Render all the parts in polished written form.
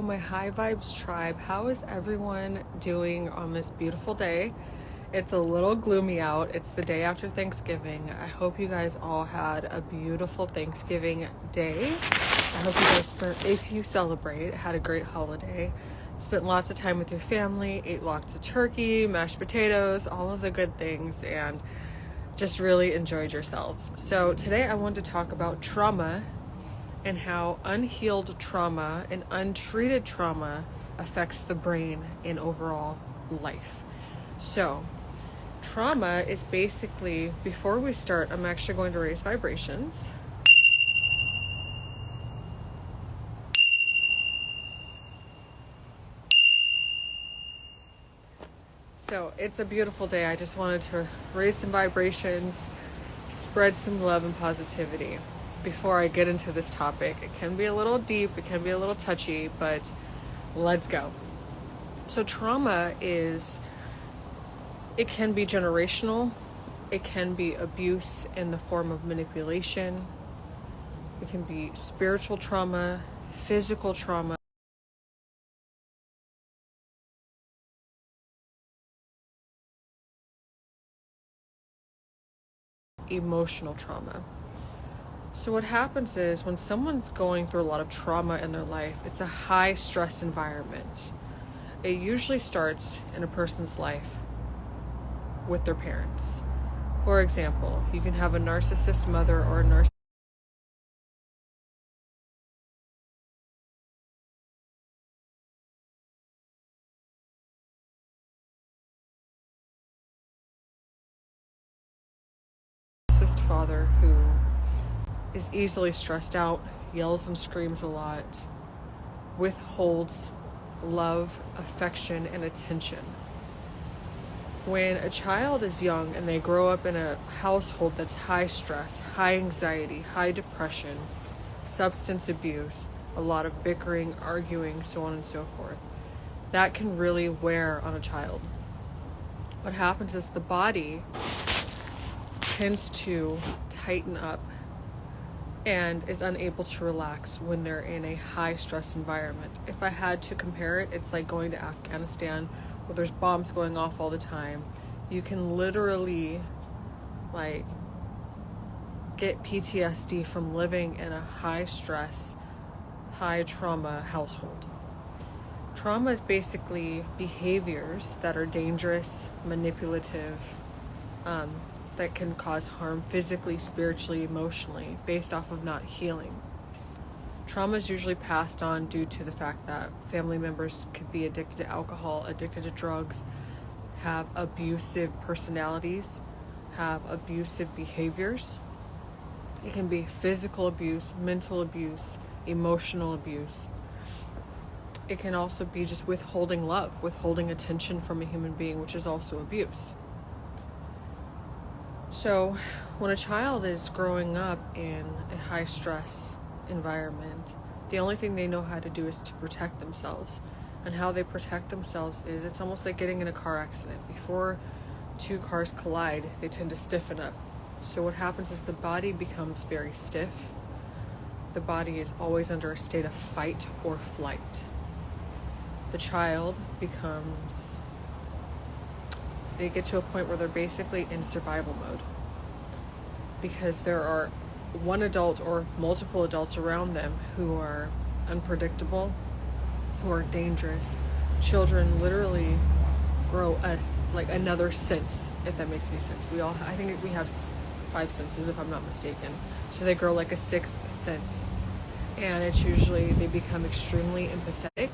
My High Vibes tribe, how is everyone doing on this beautiful day? It's a little gloomy out. It's the day after Thanksgiving. I hope you guys all had a beautiful Thanksgiving day. I hope you guys if you celebrate, had a great holiday. Spent lots of time with your family, ate lots of turkey, mashed potatoes, all of the good things, and just really enjoyed yourselves. So today I wanted to talk about trauma and how unhealed trauma and untreated trauma affects the brain in overall life. So, trauma is basically, before we start, I'm actually going to raise vibrations. So, it's a beautiful day. I just wanted to raise some vibrations, spread some love and positivity. Before I get into this topic, it can be a little deep, it can be a little touchy, but let's go. So trauma it can be generational, it can be abuse in the form of manipulation, it can be spiritual trauma, physical trauma, emotional trauma. So what happens is when someone's going through a lot of trauma in their life, it's a high stress environment. It usually starts in a person's life with their parents. For example, you can have a narcissist mother or a narcissist father who is easily stressed out, yells and screams a lot, withholds love, affection, and attention. When a child is young and they grow up in a household that's high stress, high anxiety, high depression, substance abuse, a lot of bickering, arguing, so on and so forth, that can really wear on a child. What happens is the body tends to tighten up and is unable to relax when they're in a high stress environment. If I had to compare it, it's like going to Afghanistan where there's bombs going off all the time. You can literally get PTSD from living in a high stress, high trauma household. Trauma is basically behaviors that are dangerous, manipulative, that can cause harm physically, spiritually, emotionally, based off of not healing. Trauma is usually passed on due to the fact that family members could be addicted to alcohol, addicted to drugs, have abusive personalities, have abusive behaviors. It can be physical abuse, mental abuse, emotional abuse. It can also be just withholding love, withholding attention from a human being, which is also abuse. So when a child is growing up in a high stress environment, the only thing they know how to do is to protect themselves. And how they protect themselves is it's almost like getting in a car accident. Before two cars collide, they tend to stiffen up. So what happens is the body becomes very stiff. The body is always under a state of fight or flight. The child they get to a point where they're basically in survival mode because there are one adult or multiple adults around them who are unpredictable, who are dangerous. Children literally grow like another sense, if that makes any sense. I think we have 5 senses, if I'm not mistaken. So they grow like a 6th sense. And it's usually they become extremely empathetic.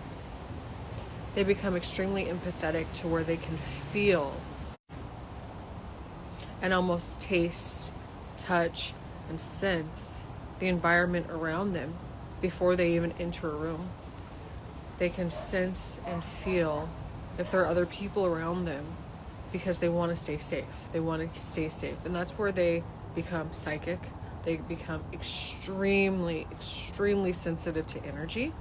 They become extremely empathetic to where they can feel and almost taste, touch, and sense the environment around them before they even enter a room. They can sense and feel if there are other people around them because they want to stay safe. They want to stay safe. And that's where they become psychic. They become extremely, extremely sensitive to energy,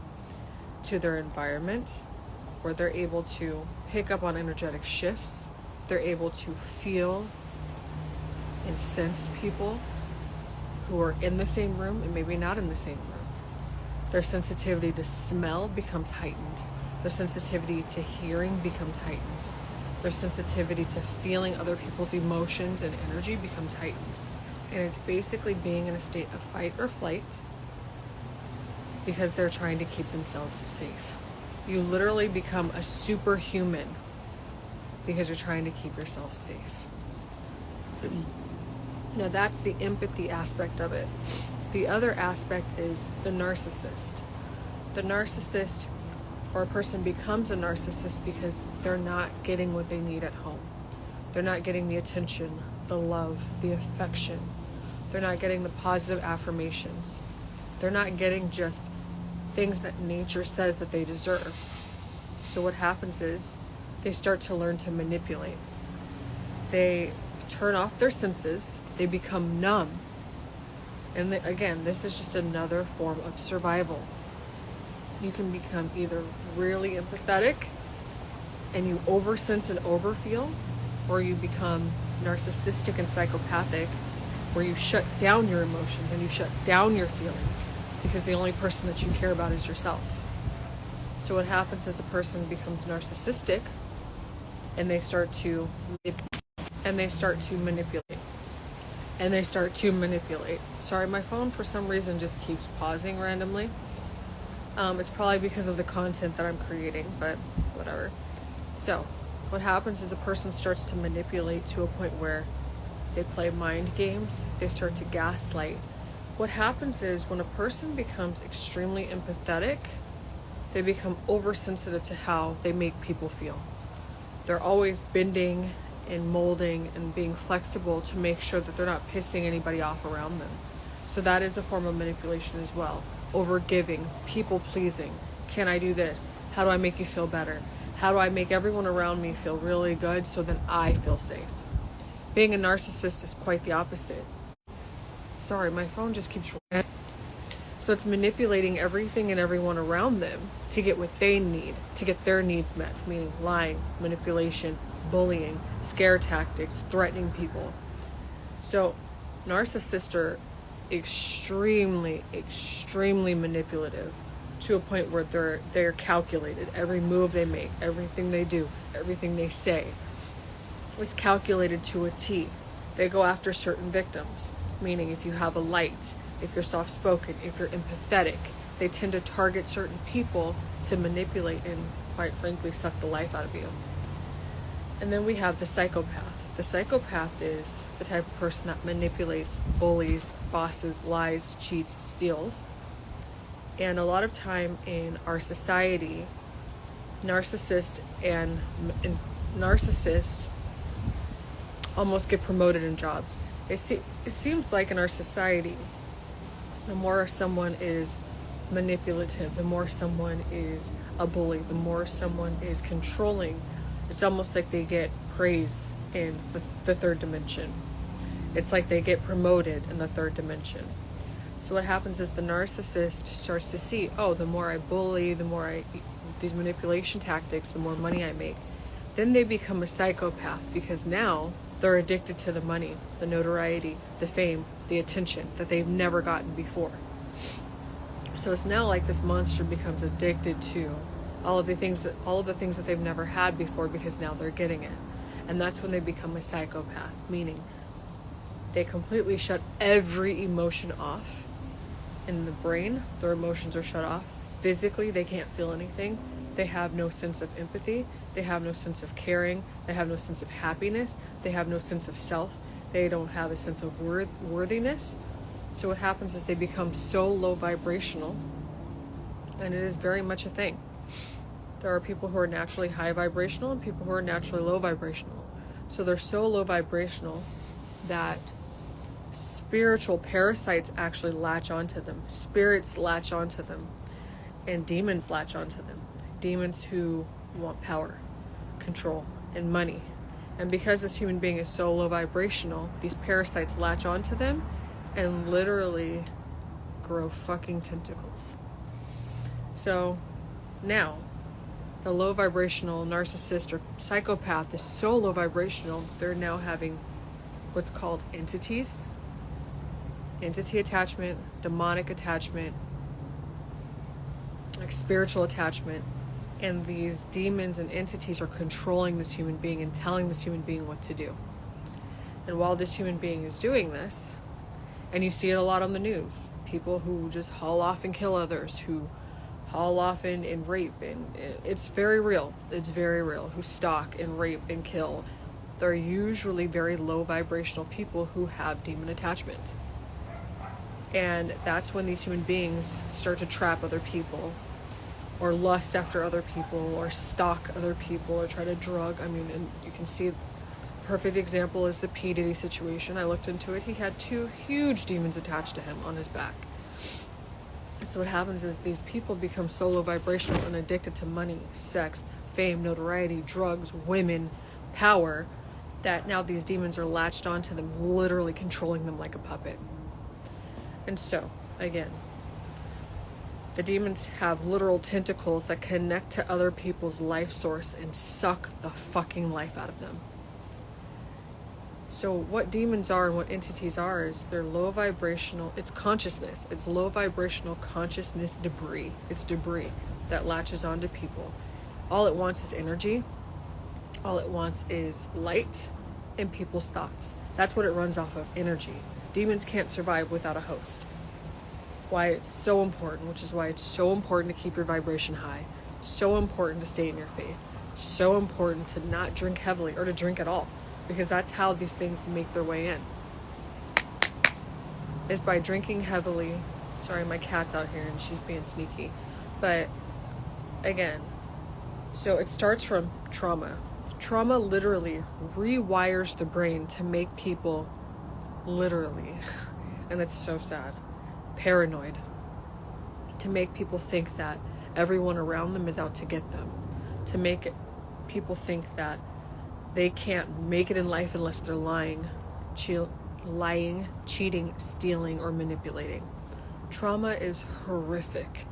to their environment, where they're able to pick up on energetic shifts. They're able to feel and sense people who are in the same room and maybe not in the same room. Their sensitivity to smell becomes heightened. Their sensitivity to hearing becomes heightened. Their sensitivity to feeling other people's emotions and energy becomes heightened. And it's basically being in a state of fight or flight because they're trying to keep themselves safe. You literally become a superhuman because you're trying to keep yourself safe. Now that's the empathy aspect of it. The other aspect is the narcissist. The narcissist, or a person becomes a narcissist because they're not getting what they need at home. They're not getting the attention, the love, the affection. They're not getting the positive affirmations. They're not getting just things that nature says that they deserve. So what happens is they start to learn to manipulate. They turn off their senses. They become numb. And again, this is just another form of survival. You can become either really empathetic and you oversense and overfeel, or you become narcissistic and psychopathic where you shut down your emotions and you shut down your feelings because the only person that you care about is yourself. So what happens is a person becomes narcissistic and they start to manipulate. Sorry, my phone for some reason just keeps pausing randomly. It's probably because of the content that I'm creating, but whatever. So what happens is a person starts to manipulate to a point where they play mind games. They start to gaslight. What happens is when a person becomes extremely empathetic, they become oversensitive to how they make people feel. They're always bending and molding and being flexible to make sure that they're not pissing anybody off around them. So that is a form of manipulation as well. Overgiving, people pleasing. Can I do this? How do I make you feel better? How do I make everyone around me feel really good so then I feel safe? Being a narcissist is quite the opposite. Sorry, my phone just keeps ringing. So it's manipulating everything and everyone around them to get what they need, to get their needs met, meaning lying, manipulation, bullying, scare tactics, threatening people. So narcissists are extremely manipulative to a point where they're calculated. Every move they make, everything they do, everything they say is calculated to a T. They go after certain victims, meaning if you have a light, if you're soft-spoken, if you're empathetic, they tend to target certain people to manipulate and, quite frankly, suck the life out of you. And then we have the psychopath. The psychopath is the type of person that manipulates, bullies, bosses, lies, cheats, steals. And a lot of time in our society, narcissists almost get promoted in jobs. It seems like in our society, the more someone is manipulative, the more someone is a bully, the more someone is controlling, it's almost like they get praise in the third dimension. It's like they get promoted in the third dimension. So what happens is the narcissist starts to see, oh, the more I bully, the more these manipulation tactics, the more money I make. Then they become a psychopath because now they're addicted to the money, the notoriety, the fame, the attention that they've never gotten before. So it's now like this monster becomes addicted to all of the things that they've never had before because now they're getting it. And that's when they become a psychopath, meaning they completely shut every emotion off. In the brain, their emotions are shut off. Physically, they can't feel anything. They have no sense of empathy. They have no sense of caring. They have no sense of happiness. They have no sense of self. They don't have a sense of worthiness. So what happens is they become so low vibrational, and it is very much a thing. There are people who are naturally high vibrational and people who are naturally low vibrational. So they're so low vibrational that spiritual parasites actually latch onto them. Spirits latch onto them. And demons latch onto them. Demons who want power, control, and money. And because this human being is so low vibrational, these parasites latch onto them and literally grow fucking tentacles. So now, the low vibrational narcissist or psychopath is so low vibrational, they're now having what's called entities, entity attachment, demonic attachment, like spiritual attachment, and these demons and entities are controlling this human being and telling this human being what to do. And while this human being is doing this, and you see it a lot on the news, people who just haul off and kill others, who haul off and rape, and it's very real. It's very real. Who stalk and rape and kill. They're usually very low vibrational people who have demon attachment. And that's when these human beings start to trap other people, or lust after other people, or stalk other people, or try to drug. I mean, and you can see, perfect example is the P. Diddy situation. I looked into it. He had 2 huge demons attached to him on his back. So what happens is these people become so low vibrational and addicted to money, sex, fame, notoriety, drugs, women, power, that now these demons are latched onto them, literally controlling them like a puppet. And so, again, the demons have literal tentacles that connect to other people's life source and suck the fucking life out of them. So what demons are and what entities are is they're low vibrational, it's consciousness. It's low vibrational consciousness debris. It's debris that latches onto people. All it wants is energy. All it wants is light and people's thoughts. That's what it runs off of, energy. Demons can't survive without a host. Why it's so important, which is why it's so important to keep your vibration high. So important to stay in your faith. So important to not drink heavily or to drink at all. Because that's how these things make their way in. Is by drinking heavily. Sorry, my cat's out here and she's being sneaky. But again, so it starts from trauma. Trauma literally rewires the brain to make people literally, and that's so sad, paranoid. To make people think that everyone around them is out to get them. To make people think that they can't make it in life unless they're lying, cheating, stealing, or manipulating. Trauma is horrific.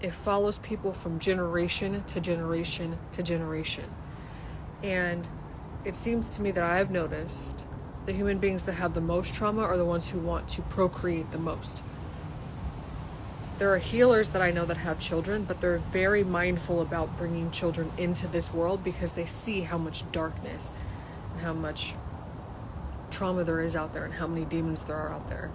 It follows people from generation to generation to generation. And it seems to me that I've noticed the human beings that have the most trauma are the ones who want to procreate the most. There are healers that I know that have children, but they're very mindful about bringing children into this world because they see how much darkness and how much trauma there is out there and how many demons there are out there.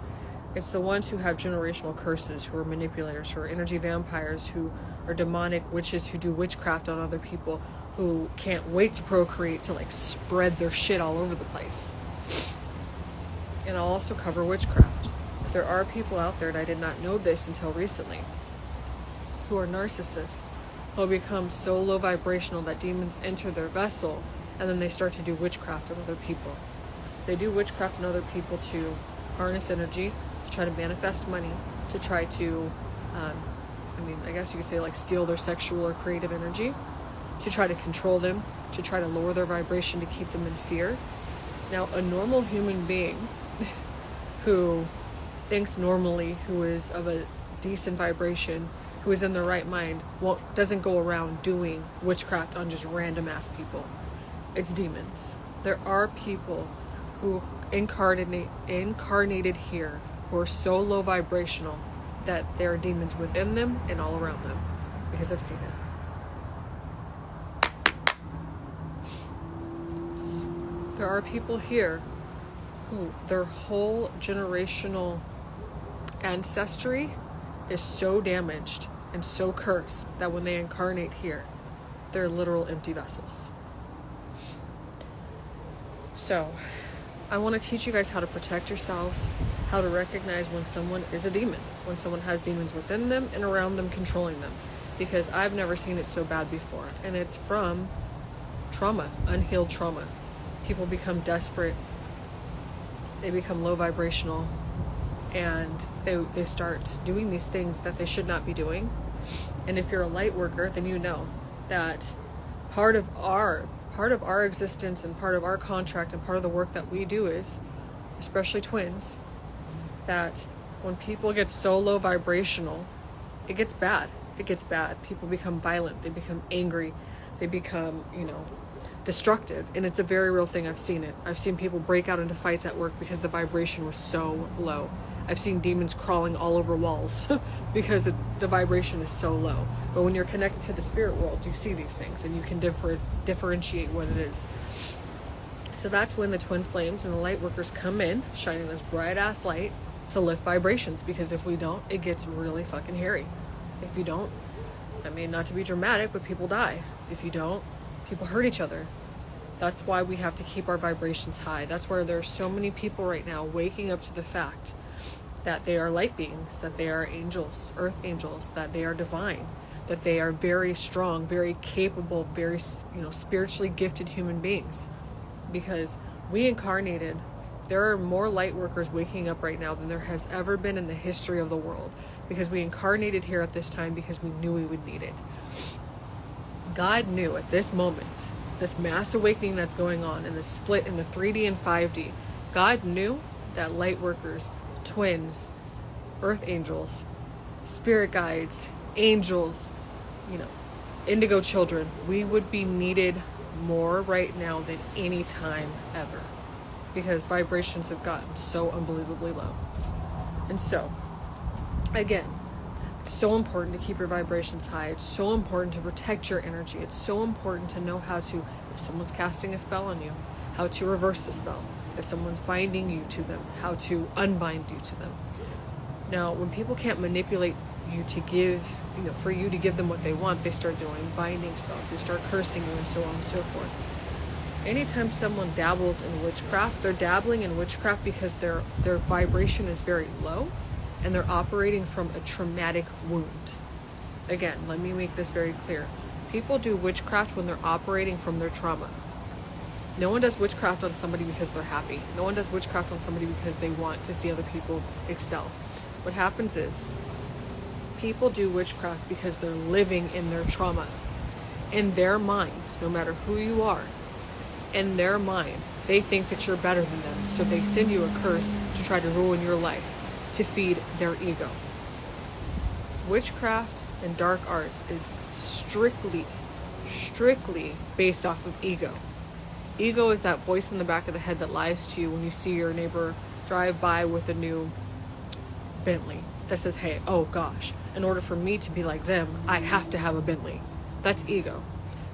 It's the ones who have generational curses, who are manipulators, who are energy vampires, who are demonic witches who do witchcraft on other people, who can't wait to procreate to like spread their shit all over the place. And I'll also cover witchcraft. There are people out there, and I did not know this until recently, who are narcissists, who become so low vibrational that demons enter their vessel, and then they start to do witchcraft on other people. They do witchcraft on other people to harness energy, to try to manifest money, to try to, I guess you could say like steal their sexual or creative energy, to try to control them, to try to lower their vibration to keep them in fear. Now, a normal human being who thinks normally, who is of a decent vibration, who is in their right mind, doesn't go around doing witchcraft on just random ass people. It's demons. There are people who incarnated here who are so low vibrational that there are demons within them and all around them, because I've seen it. There are people here who their whole generational ancestry is so damaged and so cursed that when they incarnate here, they're literal empty vessels. So, I want to teach you guys how to protect yourselves, how to recognize when someone is a demon, when someone has demons within them and around them controlling them. Because I've never seen it so bad before. And it's from trauma, unhealed trauma. People become desperate. They become low vibrational. And they start doing these things that they should not be doing. And if you're a light worker, then you know that part of our existence and part of our contract and part of the work that we do is, especially twins, that when people get so low vibrational, it gets bad. It gets bad. People become violent. They become angry. They become, destructive. And it's a very real thing. I've seen it. I've seen people break out into fights at work because the vibration was so low. I've seen demons crawling all over walls because the vibration is so low. But when you're connected to the spirit world, you see these things and you can differentiate what it is. So that's when the twin flames and the light workers come in, shining this bright ass light to lift vibrations, because if we don't, it gets really fucking hairy. If you don't, I mean, not to be dramatic, but people die. If you don't, people hurt each other. That's why we have to keep our vibrations high. That's where there's so many people right now waking up to the fact that they are light beings, that they are angels, earth angels, that they are divine, that they are very strong, very capable, very, spiritually gifted human beings. Because we incarnated, there are more light workers waking up right now than there has ever been in the history of the world. Because we incarnated here at this time because we knew we would need it. God knew at this moment, this mass awakening that's going on, and the split in the 3D and 5D, God knew that light workers, twins, earth angels, spirit guides, angels, indigo children, we would be needed more right now than any time ever, because vibrations have gotten so unbelievably low. And so, again, it's so important to keep your vibrations high. It's so important to protect your energy. It's so important to know how to, if someone's casting a spell on you, how to reverse the spell. If someone's binding you to them, how to unbind you to them. Now, when people can't manipulate you to give, for you to give them what they want, they start doing binding spells. They start cursing you and so on and so forth. Anytime someone dabbles in witchcraft, they're dabbling in witchcraft because their vibration is very low and they're operating from a traumatic wound. Again, let me make this very clear. People do witchcraft when they're operating from their trauma. No one does witchcraft on somebody because they're happy. No one does witchcraft on somebody because they want to see other people excel. What happens is, people do witchcraft because they're living in their trauma. In their mind, no matter who you are, in their mind, they think that you're better than them. So they send you a curse to try to ruin your life, to feed their ego. Witchcraft and dark arts is strictly based off of ego. Ego is that voice in the back of the head that lies to you when you see your neighbor drive by with a new Bentley that says, hey, oh gosh, in order for me to be like them, I have to have a Bentley. That's ego.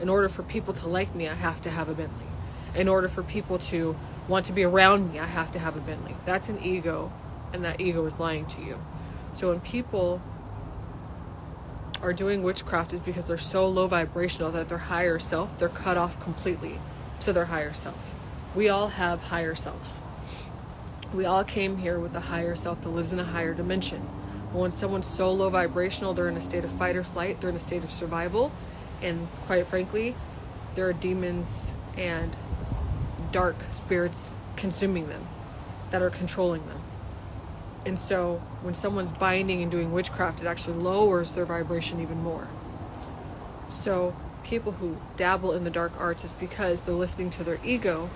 In order for people to like me, I have to have a Bentley. In order for people to want to be around me, I have to have a Bentley. That's an ego, and that ego is lying to you. So when people are doing witchcraft, it's because they're so low vibrational that their higher self, they're cut off completely to their higher self. We all have higher selves. We all came here with a higher self that lives in a higher dimension. But when someone's so low vibrational, they're in a state of fight or flight, they're in a state of survival, and quite frankly, there are demons and dark spirits consuming them that are controlling them. And so when someone's binding and doing witchcraft, it actually lowers their vibration even more. So people who dabble in the dark arts is because they're listening to their ego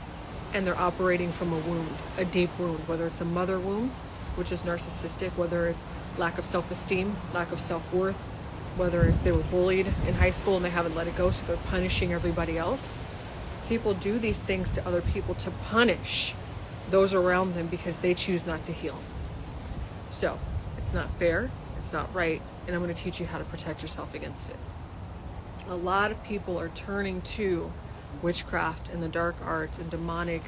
and they're operating from a wound, a deep wound, whether it's a mother wound, which is narcissistic, whether it's lack of self-esteem, lack of self-worth, whether it's they were bullied in high school and they haven't let it go, so they're punishing everybody else. People do these things to other people to punish those around them because they choose not to heal. So it's not fair, it's not right, and I'm going to teach you how to protect yourself against it. A lot of people are turning to witchcraft and the dark arts and demonic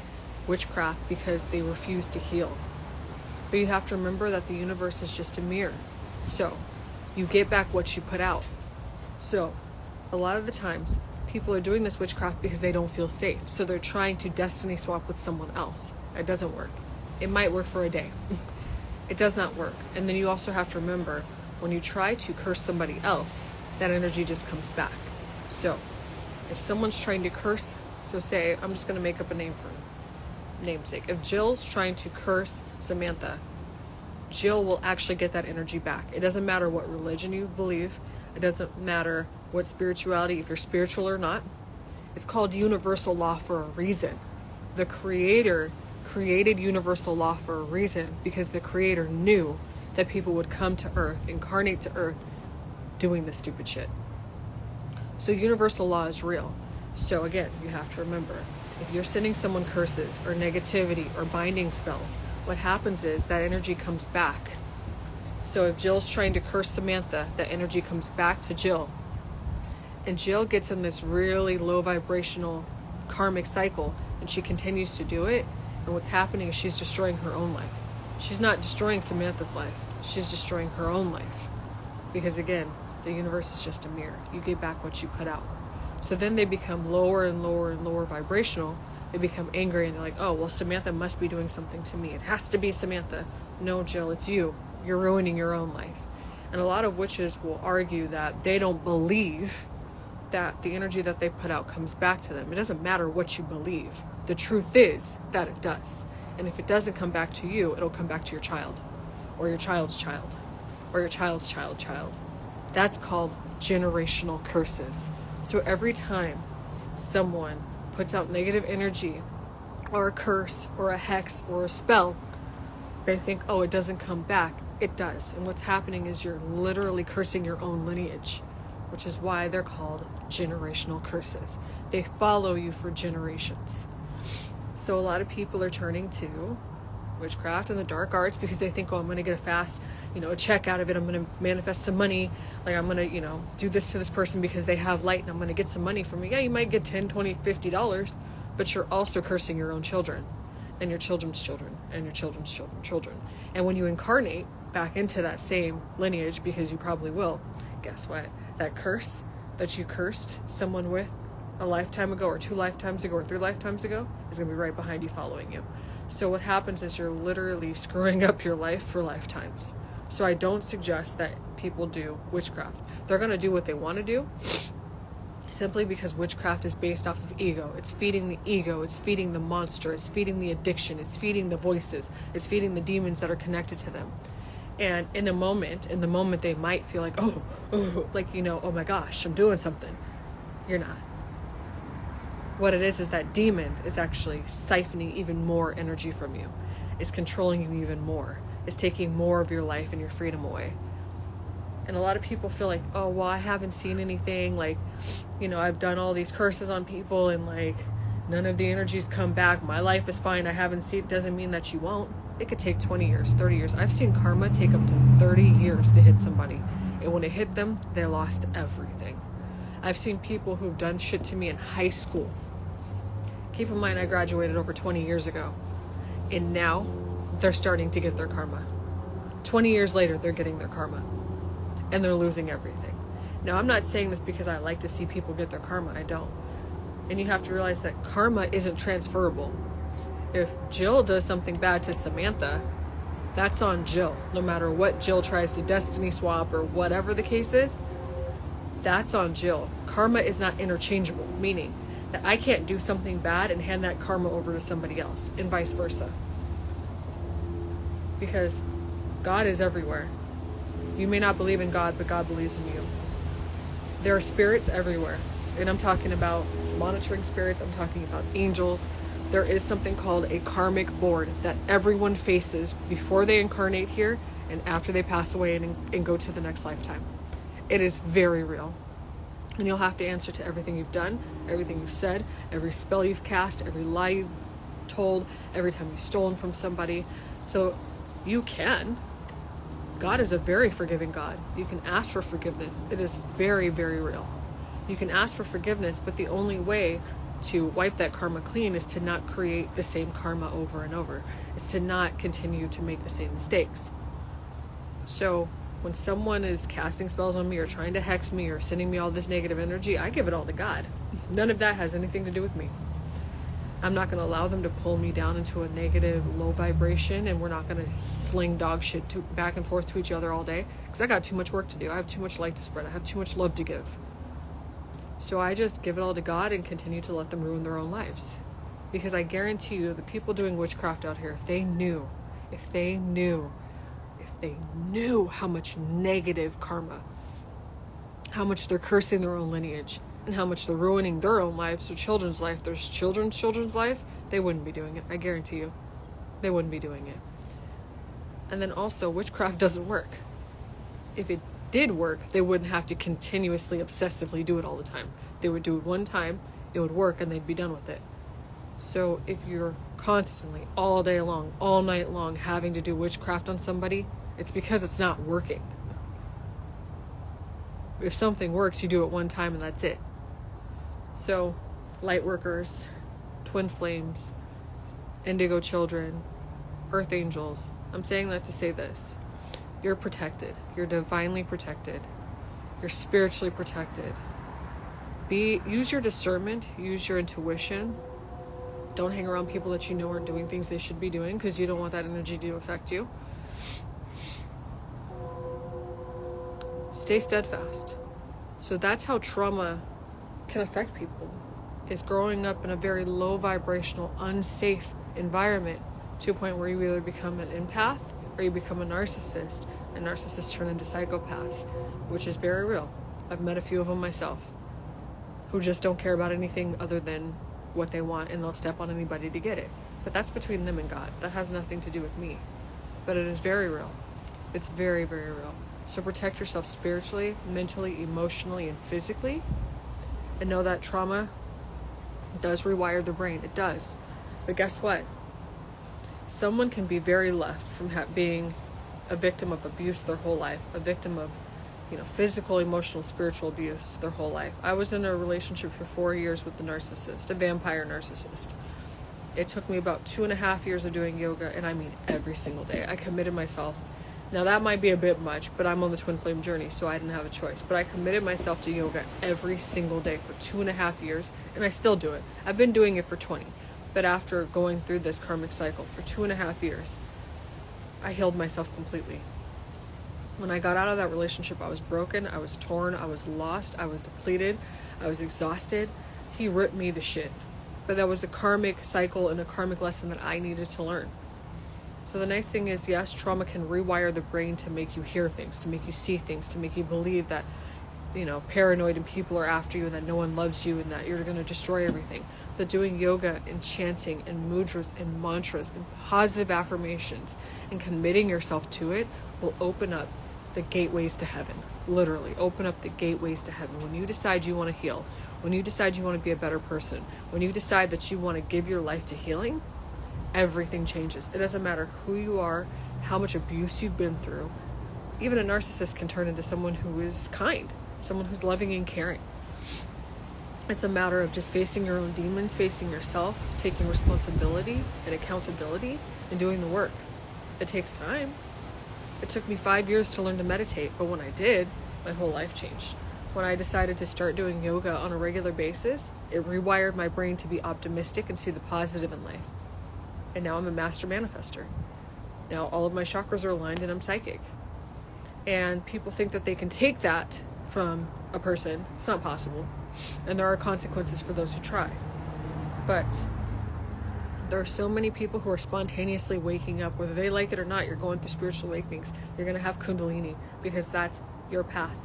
witchcraft because they refuse to heal. But you have to remember that the universe is just a mirror. So you get back what you put out. So a lot of the times people are doing this witchcraft because they don't feel safe. So they're trying to destiny swap with someone else. It doesn't work. It might work for a day. It does not work. And then you also have to remember, when you try to curse somebody else, that energy just comes back. So if someone's trying to curse, so say, I'm just going to make up a name for namesake. If Jill's trying to curse Samantha, Jill will actually get that energy back. It doesn't matter what religion you believe. It doesn't matter what spirituality, if you're spiritual or not. It's called universal law for a reason. The Creator created universal law for a reason because the Creator knew that people would come to Earth, incarnate to Earth, doing this stupid shit. So universal law is real. So again, you have to remember, if you're sending someone curses or negativity or binding spells what happens is that energy comes back. So if Jill's trying to curse Samantha, that energy comes back to Jill. And Jill gets in this really low vibrational karmic cycle, and she continues to do it. And what's happening is she's destroying her own life. She's not destroying Samantha's life. She's destroying her own life. Because again, the universe is just a mirror. You get back what you put out. So then they become lower and lower and lower vibrational. They become angry and they're like, oh, well, Samantha must be doing something to me. It has to be Samantha. No, Jill, it's you. You're ruining your own life. And a lot of witches will argue that they don't believe that the energy that they put out comes back to them. It doesn't matter what you believe. The truth is that it does. And if it doesn't come back to you, it'll come back to your child, or your child's child, or your child's child. That's called generational curses. So every time someone puts out negative energy, or a curse, or a hex, or a spell, they think, oh, it doesn't come back. It does. And what's happening is you're literally cursing your own lineage, which is why they're called generational curses. They follow you for generations. So a lot of people are turning to witchcraft and the dark arts because they think, oh, I'm going to get a fast, a check out of it. I'm going to manifest some money. Like I'm going to, do this to this person because they have light and I'm going to get some money from me. Yeah, you might get $10, $20, $50, but you're also cursing your own children and your children's children and your children's children. And when you incarnate back into that same lineage, because you probably will, guess what? That curse that you cursed someone with a lifetime ago or 2 lifetimes ago or 3 lifetimes ago is going to be right behind you, following you. So what happens is you're literally screwing up your life for lifetimes. So I don't suggest that people do witchcraft. They're going to do what they want to do simply because witchcraft is based off of ego. It's feeding the ego. It's feeding the monster. It's feeding the addiction. It's feeding the voices. It's feeding the demons that are connected to them. And in the moment they might feel like, oh my gosh, I'm doing something. You're not. What it is that demon is actually siphoning even more energy from you. It's controlling you even more. It's taking more of your life and your freedom away. And a lot of people feel like, oh, well, I haven't seen anything. Like, I've done all these curses on people and like none of the energies come back. My life is fine. I haven't seen it. Doesn't mean that you won't. It could take 20 years, 30 years. I've seen karma take up to 30 years to hit somebody. And when it hit them, they lost everything. I've seen people who've done shit to me in high school. Keep in mind, I graduated over 20 years ago. And now they're starting to get their karma. 20 years later, they're getting their karma. And they're losing everything. Now, I'm not saying this because I like to see people get their karma. I don't. And you have to realize that karma isn't transferable. If Jill does something bad to Samantha, that's on Jill. No matter what Jill tries to destiny swap or whatever the case is, that's on Jill. Karma is not interchangeable, meaning that I can't do something bad and hand that karma over to somebody else, and vice versa. Because God is everywhere. You may not believe in God, but God believes in you. There are spirits everywhere. And I'm talking about monitoring spirits. I'm talking about angels. There is something called a karmic board that everyone faces before they incarnate here and after they pass away and go to the next lifetime. It is very real. And you'll have to answer to everything you've done, everything you've said, every spell you've cast, every lie you've told, every time you've stolen from somebody. So you can. God is a very forgiving God. You can ask for forgiveness. It is very, very real. You can ask for forgiveness, but the only way to wipe that karma clean is to not create the same karma over and over. It's to not continue to make the same mistakes. So when someone is casting spells on me or trying to hex me or sending me all this negative energy, I give it all to God. None of that has anything to do with me. I'm not going to allow them to pull me down into a negative, low vibration, and we're not going to sling dog shit back and forth to each other all day, because I got too much work to do. I have too much light to spread. I have too much love to give. So I just give it all to God and continue to let them ruin their own lives. Because I guarantee you, the people doing witchcraft out here, if they knew how much negative karma, how much they're cursing their own lineage, and how much they're ruining their own lives, their children's life, their children's life, they wouldn't be doing it. I guarantee you. They wouldn't be doing it. And then also, witchcraft doesn't work. If it did work, they wouldn't have to continuously, obsessively do it all the time. They would do it one time, it would work, and they'd be done with it. So if you're constantly, all day long, all night long, having to do witchcraft on somebody, it's because it's not working. If something works, you do it one time and that's it. So, light workers, twin flames, indigo children, earth angels, I'm saying that to say this. You're protected. You're divinely protected. You're spiritually protected. Use your discernment, use your intuition. Don't hang around people that you know aren't doing things they should be doing, because you don't want that energy to affect you. Stay steadfast. So that's how trauma can affect people, is growing up in a very low vibrational, unsafe environment to a point where you either become an empath or you become a narcissist, and narcissists turn into psychopaths, which is very real. I've met a few of them myself, who just don't care about anything other than what they want, and they'll step on anybody to get it. But that's between them and God. That has nothing to do with me. But it is very real. It's very, very real. So protect yourself spiritually, mentally, emotionally, and physically. And know that trauma does rewire the brain. It does. But guess what? Someone can be very left from being a victim of abuse their whole life, a victim of physical, emotional, spiritual abuse their whole life. I was in a relationship for 4 years with the narcissist, a vampire narcissist. It took me about 2.5 years of doing yoga, and I mean every single day. I committed myself. Now that might be a bit much, but I'm on the twin flame journey, so I didn't have a choice. But I committed myself to yoga every single day for 2.5 years, and I still do it. I've been doing it for 20. But after going through this karmic cycle for 2.5 years, I healed myself completely. When I got out of that relationship, I was broken, I was torn, I was lost, I was depleted, I was exhausted. He ripped me to shit. But that was a karmic cycle and a karmic lesson that I needed to learn. So the nice thing is, yes, trauma can rewire the brain to make you hear things, to make you see things, to make you believe that, paranoid and people are after you and that no one loves you and that you're going to destroy everything. But doing yoga and chanting and mudras and mantras and positive affirmations and committing yourself to it will open up the gateways to heaven. Literally, open up the gateways to heaven. When you decide you want to heal, when you decide you want to be a better person, when you decide that you want to give your life to healing, everything changes. It doesn't matter who you are, how much abuse you've been through. Even a narcissist can turn into someone who is kind, someone who's loving and caring. It's a matter of just facing your own demons, facing yourself, taking responsibility and accountability, and doing the work. It takes time. It took me 5 years to learn to meditate, but when I did, my whole life changed. When I decided to start doing yoga on a regular basis, it rewired my brain to be optimistic and see the positive in life. And now I'm a master manifester. Now all of my chakras are aligned and I'm psychic. And people think that they can take that from a person. It's not possible. And there are consequences for those who try. But there are so many people who are spontaneously waking up, whether they like it or not. You're going through spiritual awakenings. You're going to have Kundalini because that's your path.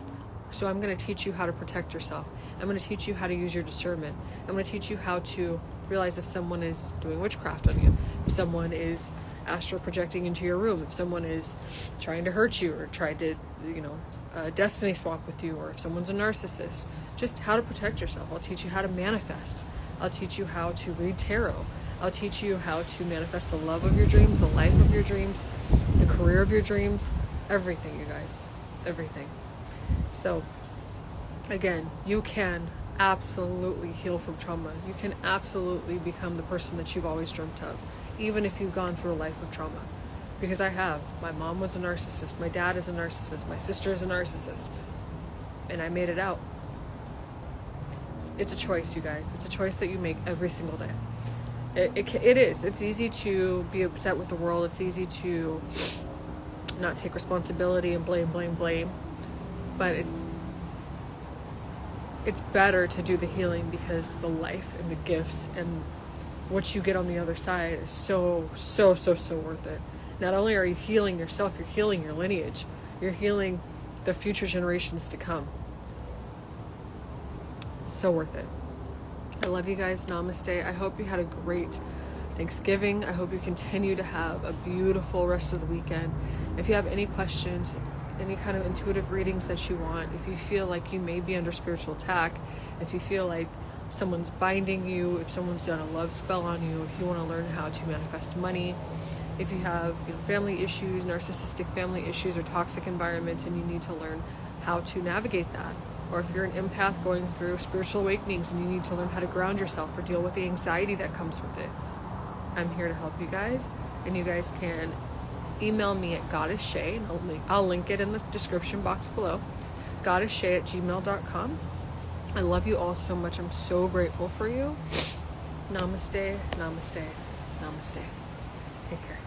So I'm going to teach you how to protect yourself. I'm going to teach you how to use your discernment. I'm going to teach you how to realize if someone is doing witchcraft on you, if someone is astral projecting into your room, if someone is trying to hurt you or tried to, destiny swap with you, or if someone's a narcissist. Just how to protect yourself. I'll teach you how to manifest. I'll teach you how to read tarot. I'll teach you how to manifest the love of your dreams, the life of your dreams, the career of your dreams, everything, you guys, everything. So, again, you can absolutely heal from trauma. You can absolutely become the person that you've always dreamt of, even if you've gone through a life of trauma. Because I have. My mom was a narcissist. My dad is a narcissist. My sister is a narcissist. And I made it out. It's a choice, you guys. It's a choice that you make every single day. It is. It's easy to be upset with the world. It's easy to not take responsibility and blame. But it's better to do the healing, because the life and the gifts and what you get on the other side is so worth it. Not only are you healing yourself, you're healing your lineage. You're healing the future generations to come. So worth it. I love you guys. Namaste. I hope you had a great Thanksgiving. I hope you continue to have a beautiful rest of the weekend. If you have any questions, any kind of intuitive readings that you want, if you feel like you may be under spiritual attack, if you feel like someone's binding you, if someone's done a love spell on you, if you want to learn how to manifest money, if you have family issues, narcissistic family issues, or toxic environments, and you need to learn how to navigate that, or if you're an empath going through spiritual awakenings and you need to learn how to ground yourself or deal with the anxiety that comes with it, I'm here to help you guys. And you guys can email me at goddessshay, and I'll link it in the description box below, goddessshay@gmail.com. I love you all so much. I'm so grateful for you. Namaste, namaste, namaste. Take care.